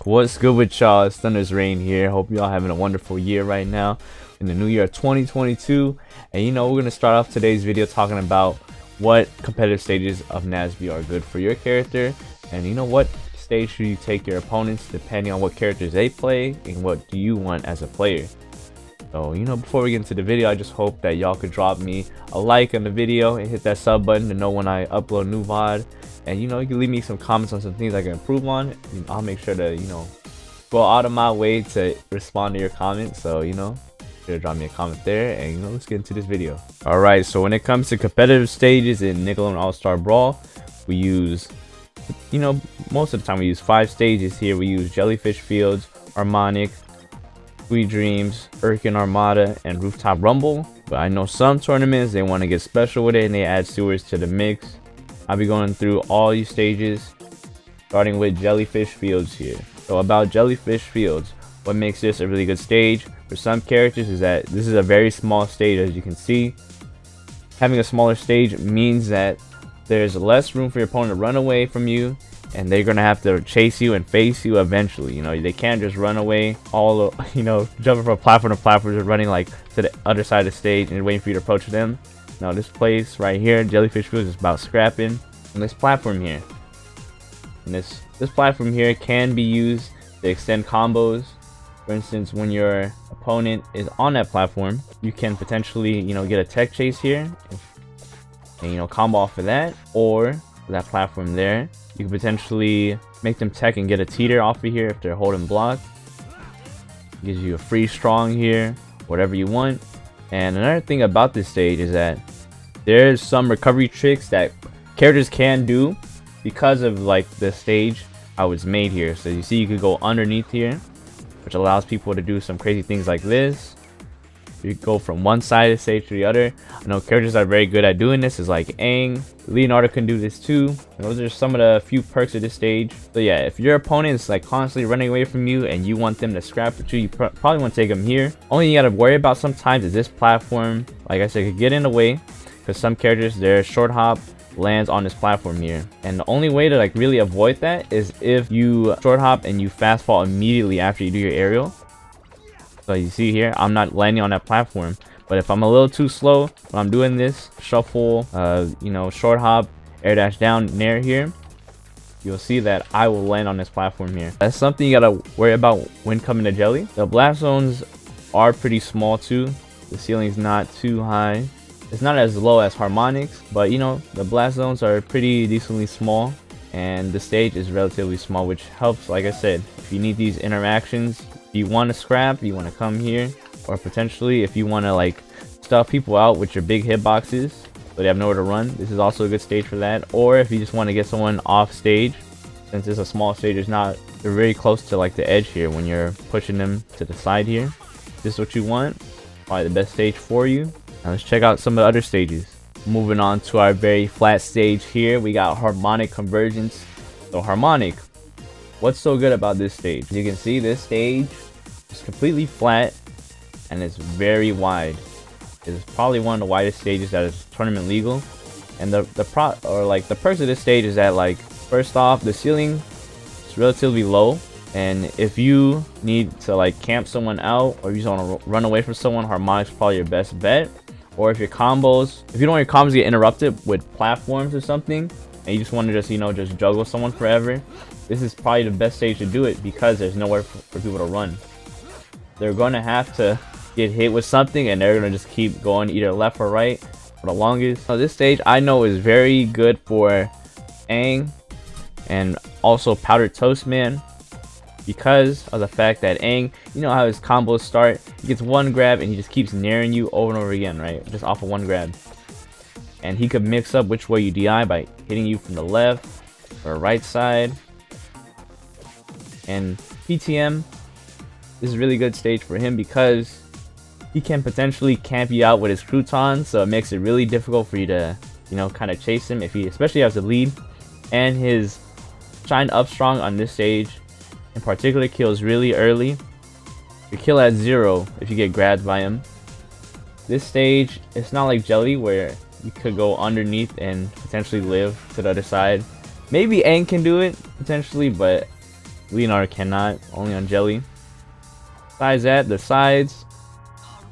What's good with y'all? It's ThunderzReign here. Hope y'all having a wonderful year right now in the new year of 2022. And we're gonna start off today's video talking about what competitive stages of NASB are good for your character, and what stage should you take your opponents depending on what characters they play and what do you want as a player. So before we get into the video, I just hope that y'all could drop me a like on the video and hit that sub button to know when I upload new VOD. And you can leave me some comments on some things I can improve on. I'll make sure to go out of my way to respond to your comments. So sure, drop me a comment there, and let's get into this video. All right, so when it comes to competitive stages in Nickelodeon All-Star Brawl, we use most of the time we use 5 stages here. We use Jellyfish Fields, Harmonic, Sweet Dreams, Urchin Armada, and Rooftop Rumble. But I know some tournaments they want to get special with it and they add sewers to the mix. I'll be going through all these stages, starting with Jellyfish Fields here. So about Jellyfish Fields, what makes this a really good stage for some characters is that this is a very small stage. As you can see, having a smaller stage means that there's less room for your opponent to run away from you, and they're gonna have to chase you and face you eventually. They can't just run away all jumping from platform to platform, just running like to the other side of the stage and waiting for you to approach them. Now this place right here, Jellyfish Fields, is about scrapping. And this platform here, and this platform here can be used to extend combos. For instance, when your opponent is on that platform, you can potentially get a tech chase here and combo off of that, or that platform there. You can potentially make them tech and get a teeter off of here if they're holding block. Gives you a free strong here, whatever you want. And another thing about this stage is that there's some recovery tricks that characters can do because of the stage how it's made here. So you see, you could go underneath here, which allows people to do some crazy things like this. You go from one side of the stage to the other. I know characters that are very good at doing this is like Aang. Leonardo can do this too. And those are some of the few perks of this stage. So yeah, if your opponent is constantly running away from you and you want them to scrap with you, you probably want to take them here. Only you got to worry about sometimes is this platform, like I said, could get in the way, because some characters, their short hop lands on this platform here, and the only way to really avoid that is if you short hop and you fast fall immediately after you do your aerial. So you see here, I'm not landing on that platform, but if I'm a little too slow when I'm doing this shuffle, short hop, air dash down, nair here, you'll see that I will land on this platform here. That's something you gotta worry about when coming to Jelly. The blast zones are pretty small too. The ceiling's not too high. It's not as low as Harmonics, but the blast zones are pretty decently small, and the stage is relatively small, which helps. Like I said, if you need these interactions, if you want to scrap, you want to come here, or potentially if you want to stuff people out with your big hitboxes so they have nowhere to run, this is also a good stage for that. Or if you just want to get someone off stage, since it's a small stage, they're very close to the edge here when you're pushing them to the side here. This is what you want, probably the best stage for you. Now let's check out some of the other stages. Moving on to our very flat stage here, we got Harmonic Convergence. So Harmonic, what's so good about this stage? As you can see, this stage is completely flat and it's very wide. It's probably one of the widest stages that is tournament legal. And the perks of this stage is that first off, the ceiling is relatively low. And if you need to camp someone out, or you just want to run away from someone, Harmonic's probably your best bet. Or if you don't want your combos get interrupted with platforms or something, and you just want to just juggle someone forever, this is probably the best stage to do it, because there's nowhere for people to run. They're going to have to get hit with something, and they're going to just keep going either left or right for the longest. So this stage I know is very good for Aang and also Powdered Toast Man, because of the fact that Aang, how his combos start, he gets one grab and he just keeps naring you over and over again, right? Just off of one grab. And he could mix up which way you DI by hitting you from the left or right side. And PTM, this is a really good stage for him because he can potentially camp you out with his croutons, so it makes it really difficult for you to, kind of chase him if he especially has the lead. And his shine up strong on this stage in particular kills really early. You kill at 0 if you get grabbed by him. This stage, it's not like Jelly where you could go underneath and potentially live to the other side. Maybe Aang can do it potentially, but Leonardo cannot, only on Jelly. Besides that, the sides,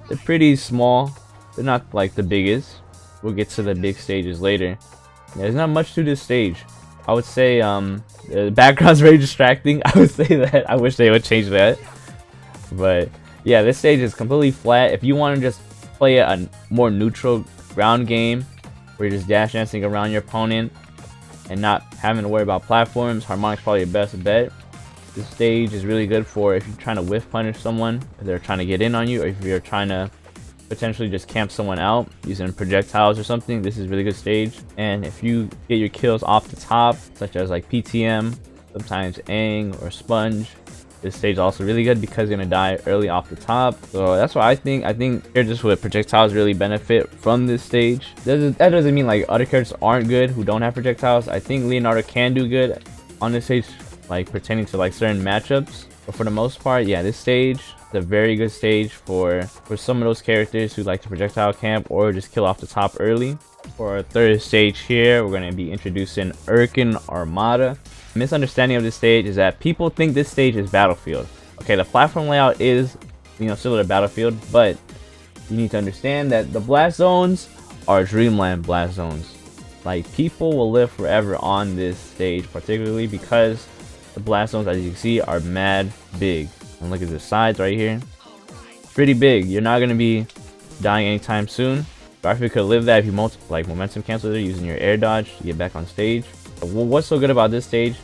they're pretty small. They're not like the biggest. We'll get to the big stages later. There's not much to this stage. I would say the background's very distracting. I would say that. I wish they would change that. But yeah, this stage is completely flat. If you want to just play a more neutral ground game where you're just dash dancing around your opponent and not having to worry about platforms, Harmonic's probably your best bet. This stage is really good for if you're trying to whiff punish someone, if they're trying to get in on you, or if you're trying to potentially just camp someone out using projectiles or something. This is a really good stage. And if you get your kills off the top, such as like PTM, sometimes Aang or Sponge, this stage is also really good because you're gonna die early off the top. So that's why I think characters with projectiles really benefit from this stage. That doesn't mean like other characters aren't good who don't have projectiles. I think Leonardo can do good on this stage, like pertaining to like certain matchups. But for the most part, yeah, this stage is a very good stage for some of those characters who like to projectile camp or just kill off the top early. For our third stage here, we're going to be introducing Urchin Armada. Misunderstanding of this stage is that people think this stage is Battlefield. Okay, the platform layout is, you know, similar to Battlefield, but you need to understand that the blast zones are Dreamland blast zones. Like, people will live forever on this stage, particularly because the blast zones, as you can see, are mad big. And look at the sides right here. Pretty big. You're not going to be dying anytime soon. Garfield could live that if you momentum cancel it using your air dodge to get back on stage. But what's so good about this stage,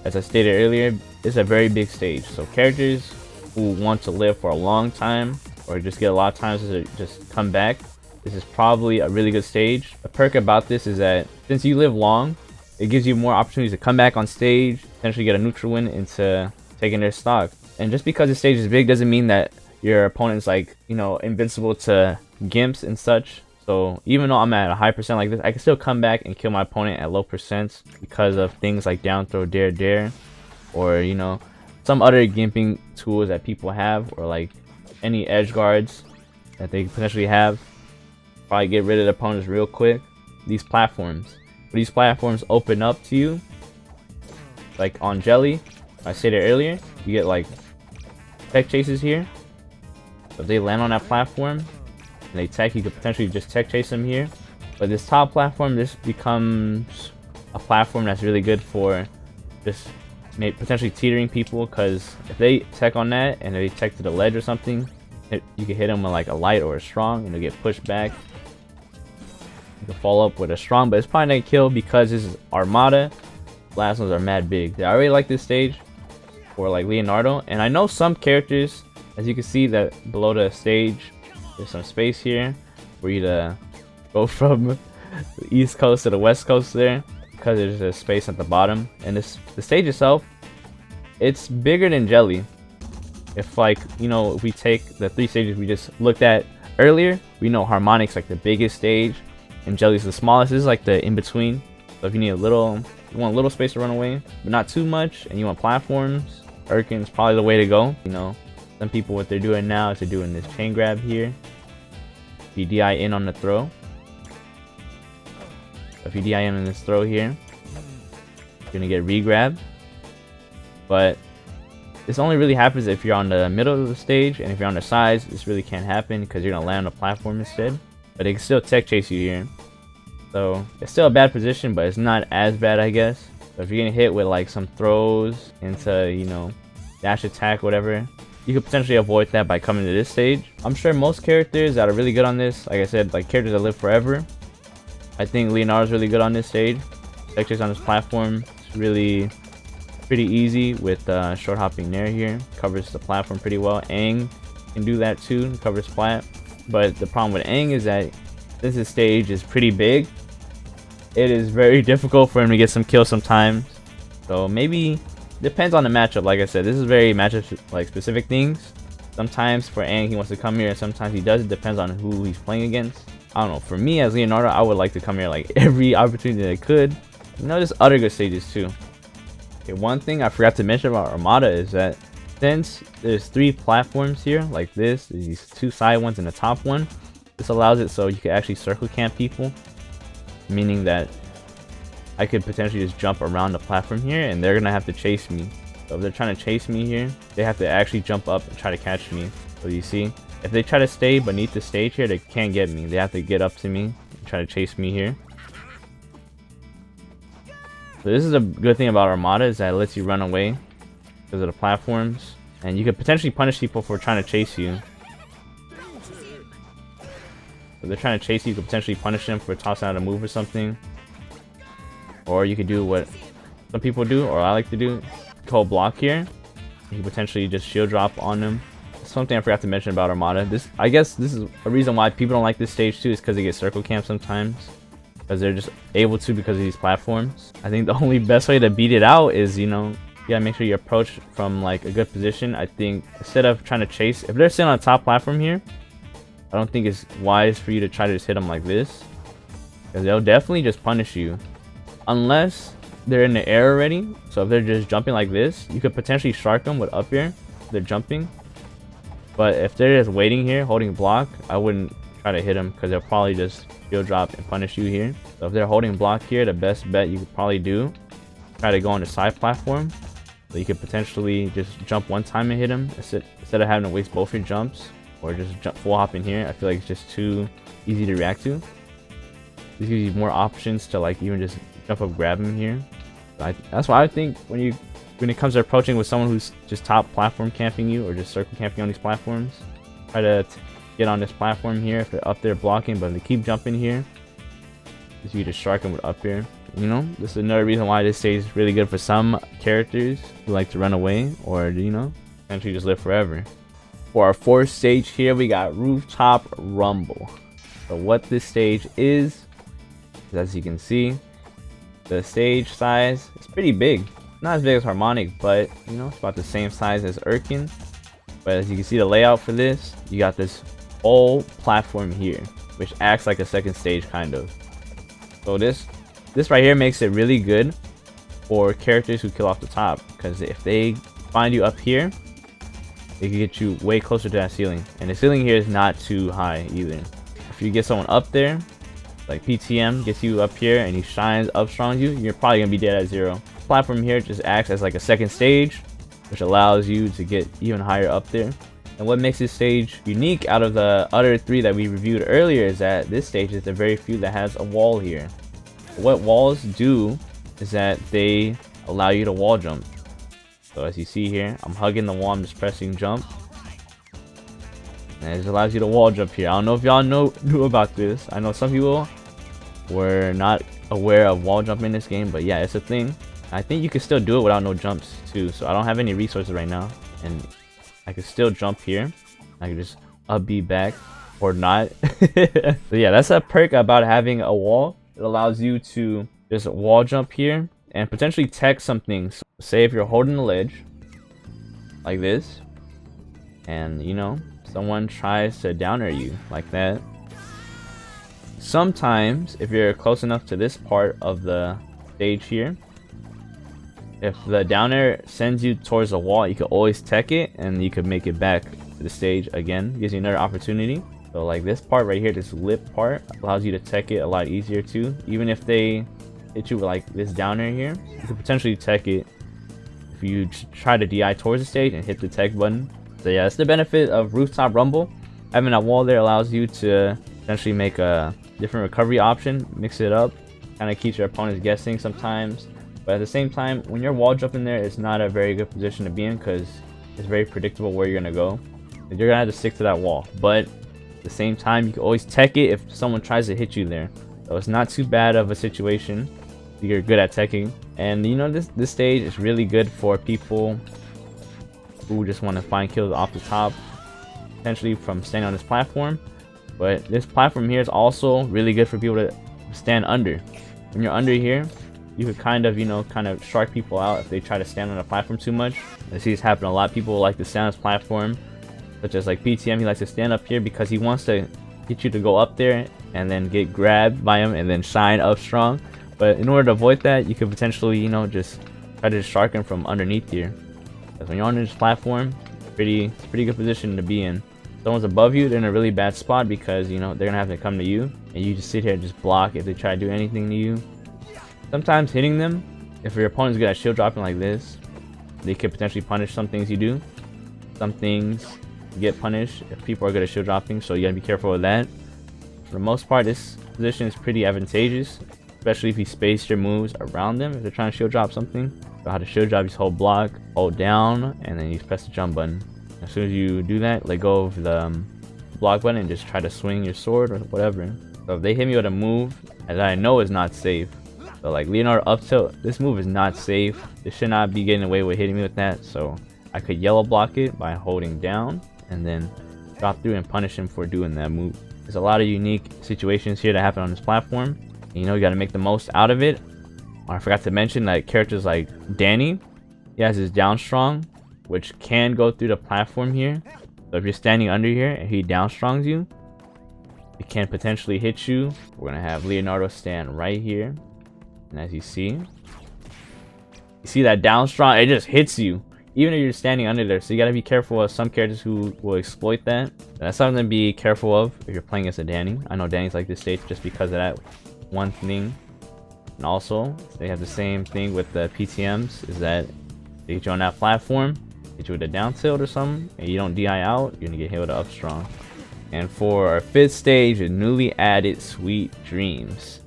as I stated earlier, it's a very big stage. So characters who want to live for a long time or just get a lot of times to just come back, this is probably a really good stage. The perk about this is that since you live long, it gives you more opportunities to come back on stage, potentially get a neutral win into taking their stock. And just because the stage is big doesn't mean that your opponent's like, you know, invincible to gimps and such. So even though I'm at a high percent like this, I can still come back and kill my opponent at low percents because of things like down throw, dare, or, you know, some other gimping tools that people have, or like any edge guards that they potentially have. Probably get rid of the opponents real quick. These platforms open up to you, like on Jelly, I stated earlier, you get like tech chases here. So if they land on that platform and they tech, you could potentially just tech chase them here. But this top platform, this becomes a platform that's really good for just potentially teetering people, because if they tech on that and they tech to the ledge or something, you can hit them with like a light or a strong and they'll get pushed back. You can follow up with a strong, but it's probably not a kill because this is Armada. Blast zones are mad big. I already like this stage for like Leonardo, and I know some characters, as you can see that below the stage there's some space here for you to go from the east coast to the west coast there, because there's a space at the bottom. And the stage itself, it's bigger than Jelly. If, like, you know, if we take the 3 stages we just looked at earlier, we know Harmonic's like the biggest stage and Jelly's the smallest. This is like the in-between. So if you need you want a little space to run away, but not too much, and you want platforms, Urchin's probably the way to go. You know, some people, what they're doing now is they're doing this chain grab here. If you DI in on the throw, if you DI in on this throw here, you're gonna get re-grabbed. But this only really happens if you're on the middle of the stage, and if you're on the sides, this really can't happen because you're gonna land on the platform instead. But they can still tech chase you here. So it's still a bad position, but it's not as bad, I guess. So if you're getting hit with like some throws into, you know, dash attack, whatever, you could potentially avoid that by coming to this stage. I'm sure most characters that are really good on this, like I said, like characters that live forever, I think Leonardo's really good on this stage. Tech chase on this platform is really pretty easy with short hopping Nair here. Covers the platform pretty well. Aang can do that too, covers flat. But the problem with Aang is that since this stage is pretty big, it is very difficult for him to get some kills sometimes. So maybe, depends on the matchup. Like I said, this is very matchup like specific things. Sometimes for Aang he wants to come here, and sometimes he does. It depends on who he's playing against. I don't know, for me as Leonardo, I would like to come here like every opportunity that I could. You know, there's other good stages too. Okay, one thing I forgot to mention about Armada is that since there's 3 platforms here like this, these 2 side ones and the top one, this allows it so you can actually circle camp people, meaning that I could potentially just jump around the platform here and they're gonna have to chase me. So if they're trying to chase me here, they have to actually jump up and try to catch me. So you see, if they try to stay beneath the stage here, they can't get me. They have to get up to me and try to chase me here. So this is a good thing about Armada, is that it lets you run away because of the platforms, and you could potentially punish people for trying to chase you. If they're trying to chase you, you could potentially punish them for tossing out a move or something. Or you could do what some people do, or I like to do, call block here. You could potentially just shield drop on them. Something I forgot to mention about Armada. I guess this is a reason why people don't like this stage too, is because they get circle camp sometimes. Because they're just able to because of these platforms. I think the only best way to beat it out is, you know, you gotta make sure you approach from like a good position. I think instead of trying to chase, if they're sitting on the top platform here, I don't think it's wise for you to try to just hit them like this, because they'll definitely just punish you. Unless they're in the air already. So if they're just jumping like this, you could potentially shark them with up air if they're jumping. But if they're just waiting here, holding block, I wouldn't try to hit them, because they'll probably just shield drop and punish you here. So if they're holding block here, the best bet you could probably do, try to go on the side platform. So you could potentially just jump one time and hit them instead of having to waste both your jumps, or just jump full hop in here. I feel like it's just too easy to react to. This gives you more options to like even just jump up, grab him here. That's why I think when it comes to approaching with someone who's just top platform camping you, or just circle camping on these platforms, try to get on this platform here if they're up there blocking, but if they keep jumping here, you just shark them with up here. You know, this is another reason why this stage is really good for some characters who like to run away, or, you know, potentially just live forever. For our fourth stage here, we got Rooftop Rumble. So what this stage is, as you can see, the stage size is pretty big. Not as big as Harmonic, but you know, it's about the same size as Urchin. But as you can see, the layout for this, you got this whole platform here, which acts like a second stage kind of. So this right here makes it really good for characters who kill off the top, because if they find you up here, they can get you way closer to that ceiling, and the ceiling here is not too high either. If you get someone up there, like PTM gets you up here and he shines up strong you, you're probably gonna be dead at zero. The platform here just acts as like a second stage, which allows you to get even higher up there. And what makes this stage unique out of the other three that we reviewed earlier is that this stage is the very few that has a wall here. What walls do is that they allow you to wall jump. So as you see here, I'm hugging the wall, I'm just pressing jump, and it just allows you to wall jump here. I don't know if y'all knew about this. I know some people were not aware of wall jumping in this game, but yeah, it's a thing. I think you can still do it without no jumps too. So I don't have any resources right now, and I can still jump here. I can just up B back or not. So yeah, that's a perk about having a wall. It allows you to just wall jump here and potentially tech some things. Say if you're holding the ledge like this, and you know, someone tries to down air you like that. Sometimes if you're close enough to this part of the stage here, if the down air sends you towards the wall, you can always tech it and you could make it back to the stage again. Gives you another opportunity. So like this part right here, this lip part, allows you to tech it a lot easier too. Even if they hit you with like this down air here, you could potentially tech it if you try to DI towards the stage and hit the tech button. So yeah, that's the benefit of Rooftop Rumble. Having that wall there allows you to potentially make a different recovery option, mix it up, kind of keeps your opponents guessing sometimes. But at the same time, when you're wall jumping there, it's not a very good position to be in, because it's very predictable where you're gonna go. And you're gonna have to stick to that wall. But at the same time, you can always tech it if someone tries to hit you there. So it's not too bad of a situation. You're good at teching. And you know, this stage is really good for people who just want to find kills off the top, potentially from standing on this platform. But this platform here is also really good for people to stand under. When you're under here, you could kind of shark people out if they try to stand on the platform too much. I see this happen a lot. People like to stand on this platform, such as like PTM. He likes to stand up here because he wants to get you to go up there and then get grabbed by him and then shine up strong. But in order to avoid that, you could potentially, you know, just try to shark him from underneath here. Because when you're on this platform, it's a pretty good position to be in. If someone's above you, they're in a really bad spot, because you know they're gonna have to come to you, and you just sit here and just block if they try to do anything to you. Sometimes hitting them, if your opponent's good at shield dropping like this, they could potentially punish some things you do. Some things get punished if people are good at shield dropping, so you gotta be careful with that. For the most part, this position is pretty advantageous, especially if you space your moves around them if they're trying to shield drop something. So how to shield drop, you just hold block, hold down, and then you press the jump button. As soon as you do that, let go of the block button and just try to swing your sword or whatever. So if they hit me with a move that I know is not safe, so like Leonardo up tilt, this move is not safe. They should not be getting away with hitting me with that. So I could yellow block it by holding down and then drop through and punish him for doing that move. There's a lot of unique situations here that happen on this platform. And, you know, you got to make the most out of it. I forgot to mention that characters like Danny, he has his down strong, which can go through the platform here. So if you're standing under here and he down strongs you, it can potentially hit you. We're gonna have Leonardo stand right here, and as you see that down strong, it just hits you even if you're standing under there. So you gotta be careful of some characters who will exploit that. That's something to be careful of if you're playing as a Danny. I know Danny's like this stage just because of that one thing. And also they have the same thing with the PTMs, is that they get you on that platform, hit you with a down tilt or something, and you don't DI out, you're gonna get hit with an up strong. And for our 5th stage, a newly added Sweet Dreams.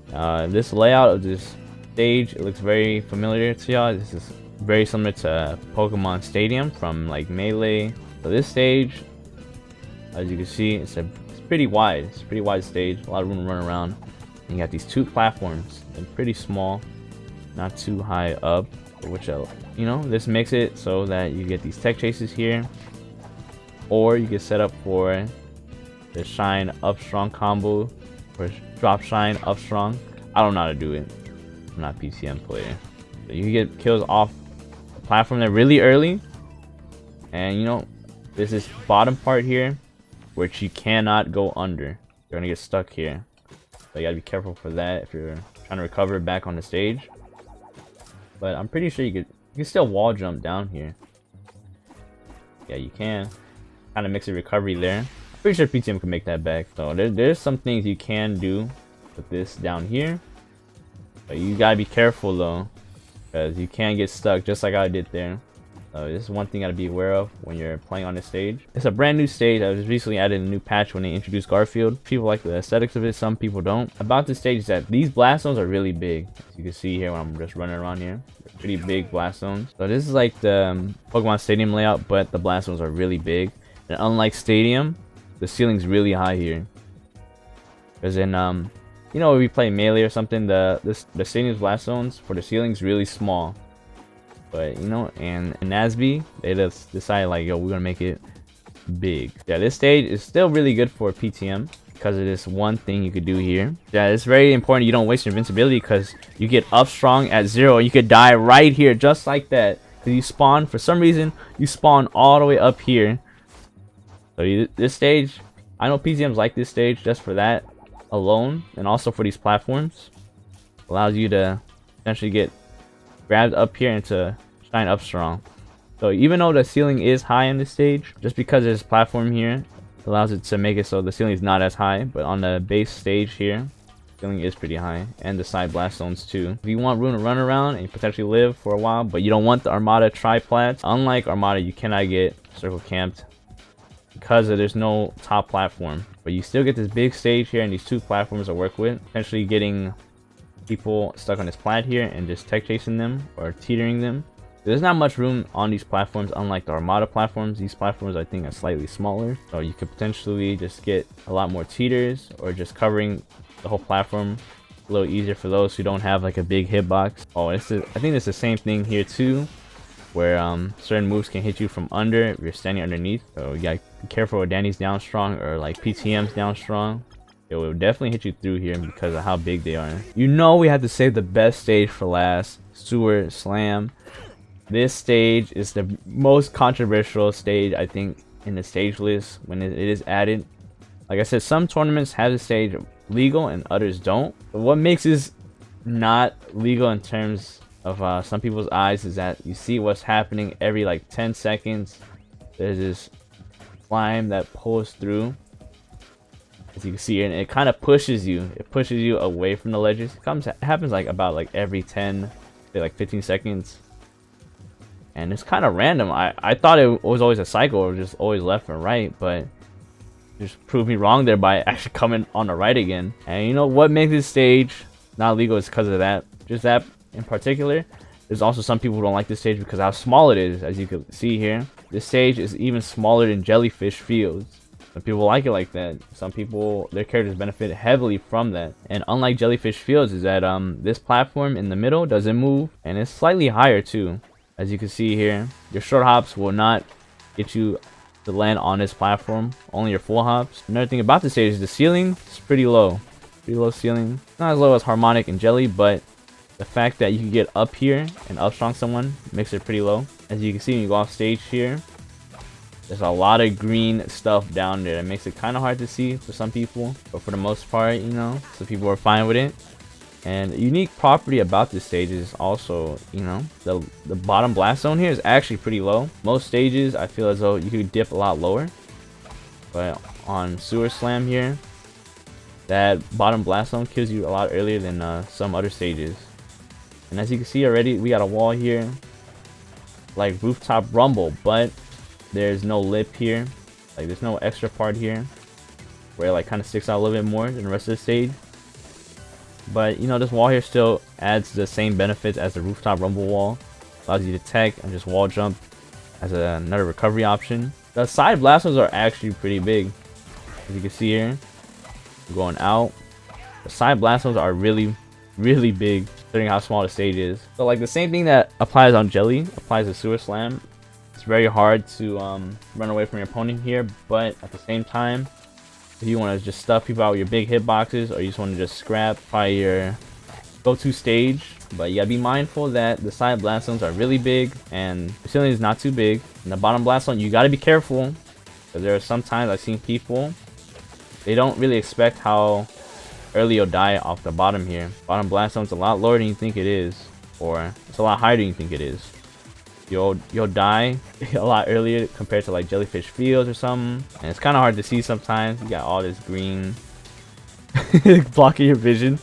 This layout of this stage, it looks very familiar to y'all. This is very similar to Pokemon Stadium from like Melee. So this stage, as you can see, it's pretty wide. It's a pretty wide stage, a lot of room to run around. And you got these 2 platforms, and pretty small, not too high up, which you know, this makes it so that you get these tech chases here, or you get set up for the shine up strong combo or drop shine up strong. I don't know how to do it. I'm not a PTM player. So you can get kills off the platform there really early, and you know, there's this bottom part here which you cannot go under. You're gonna get stuck here, so you gotta be careful for that if you're trying to recover back on the stage. But I'm pretty sure you can still wall jump down here. Yeah, you can kind of mix a recovery there. Pretty sure PTM can make that back. So there's some things you can do with this down here, but you gotta be careful though, because you can get stuck just like I did there. So this is one thing you gotta be aware of when you're playing on this stage. It's a brand new stage that was recently added in a new patch when they introduced Garfield. People like the aesthetics of it, some people don't. About this stage is that these blast zones are really big. As you can see here when I'm just running around here, they're pretty big blast zones. So this is like the Pokemon Stadium layout, but the blast zones are really big. And unlike Stadium, the ceiling's really high here. Because in you know, when we play Melee or something, the Stadium's blast zones for the ceiling's really small. But you know, and in NASB, they just decided like, yo, we're gonna make it big. Yeah, this stage is still really good for PTM because of this one thing you could do here. Yeah, it's very important you don't waste your invincibility, because you get up strong at 0 and you could die right here just like that. Because you spawn, for some reason, you spawn all the way up here. So this stage, I know PTMs like this stage just for that alone, and also for these platforms. Allows you to essentially get grabbed up here and to shine up strong. So even though the ceiling is high in this stage, just because there's platform here, allows it to make it so the ceiling is not as high. But on the base stage here, ceiling is pretty high, and the side blast zones too. If you want room to run around and you potentially live for a while, but you don't want the Armada triplats, unlike Armada, you cannot get circle camped because there's no top platform. But you still get this big stage here and these 2 platforms to work with, potentially getting people stuck on this plat here and just tech chasing them or teetering them. There's not much room on these platforms, unlike the Armada platforms. These platforms I think are slightly smaller, so you could potentially just get a lot more teeters, or just covering the whole platform a little easier for those who don't have like a big hitbox. Oh, I think it's the same thing here too, where certain moves can hit you from under if you're standing underneath. So you gotta be careful with Danny's down strong or like PTM's down strong. It will definitely hit you through here because of how big they are. You know, we have to save the best stage for last, Sewer Slam. This stage is the most controversial stage, I think, in the stage list when it is added. Like I said, some tournaments have the stage legal and others don't. But what makes this not legal in terms of some people's eyes is that you see what's happening every like 10 seconds. There's this slime that pulls through, as you can see, and it kind of pushes you. It pushes you away from the ledges. It happens like about like every 10, say like 15 seconds. and it's kind of random. I thought it was always a cycle or just always left and right, but just proved me wrong there by actually coming on the right again. And you know what makes this stage not legal is because of that. Just that in particular. There's also some people who don't like this stage because of how small it is. As you can see here, this stage is even smaller than Jellyfish Fields. Some people like it like that. Some people, their characters benefit heavily from that. And unlike Jellyfish Fields is that this platform in the middle doesn't move, and it's slightly higher too. As you can see here, your short hops will not get you to land on this platform, only your full hops. Another thing about this stage is the ceiling is pretty low. Pretty low ceiling. Not as low as Harmonic and Jelly, but the fact that you can get up here and up strong someone makes it pretty low. As you can see when you go off stage here, there's a lot of green stuff down there. It makes it kind of hard to see for some people, but for the most part, you know, some people are fine with it. And a unique property about this stage is also, you know, the bottom blast zone here is actually pretty low. Most stages, I feel as though you could dip a lot lower, but on Sewer Slam here, that bottom blast zone kills you a lot earlier than some other stages. And as you can see already, we got a wall here, like Rooftop Rumble, but there's no lip here. Like there's no extra part here where it like kind of sticks out a little bit more than the rest of the stage. But you know, this wall here still adds the same benefits as the Rooftop Rumble wall. Allows you to tech and just wall jump as another recovery option. The side blasters are actually pretty big. As you can see here, going out, the side blasters are really big considering how small the stage is. So like the same thing that applies on Jelly applies to Sewer Slam. It's very hard to run away from your opponent here, but at the same time, if you want to just stuff people out with your big hitboxes, or you just want to just scrap, probably your go-to stage. But you gotta be mindful that the side blast zones are really big and the ceiling is not too big. And the bottom blast zone, you gotta be careful, because there are sometimes I've seen people, they don't really expect how early you'll die off the bottom here. Bottom blast zone's a lot lower than you think it is, or it's a lot higher than you think it is. You'll die a lot earlier compared to like Jellyfish Fields or something, and it's kind of hard to see sometimes. You got all this green blocking your vision,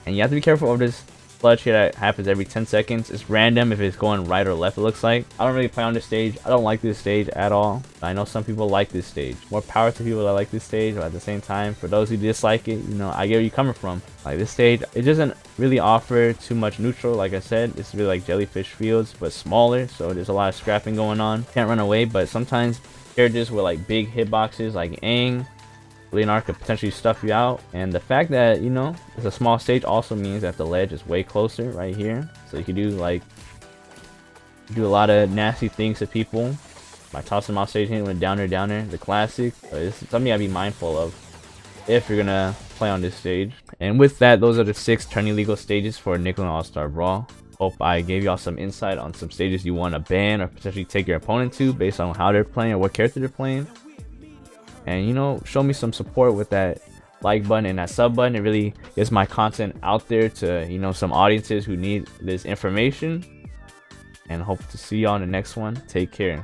and you have to be careful of this clutch here that happens every 10 seconds. It's random if it's going right or left, it looks like. I don't really play on this stage. I don't like this stage at all. I know some people like this stage. More power to people that like this stage, but at the same time, for those who dislike it, you know, I get where you're coming from. Like this stage, it doesn't really offer too much neutral. Like I said, it's really like Jellyfish Fields, but smaller, so there's a lot of scrapping going on. Can't run away, but sometimes characters with like big hitboxes like Aang, Leonard could potentially stuff you out. And the fact that, you know, it's a small stage also means that the ledge is way closer right here, so you can do a lot of nasty things to people by tossing them off stage and went downer, the classic. But it's something you gotta be mindful of if you're gonna play on this stage. And with that, those are the 6 turning legal stages for Nickelodeon All-Star Brawl. Hope I gave y'all some insight on some stages you want to ban or potentially take your opponent to based on how they're playing or what character they're playing. And you know, show me some support with that like button and that sub button. It really gets my content out there to, you know, some audiences who need this information. And hope to see you on the next one. Take care.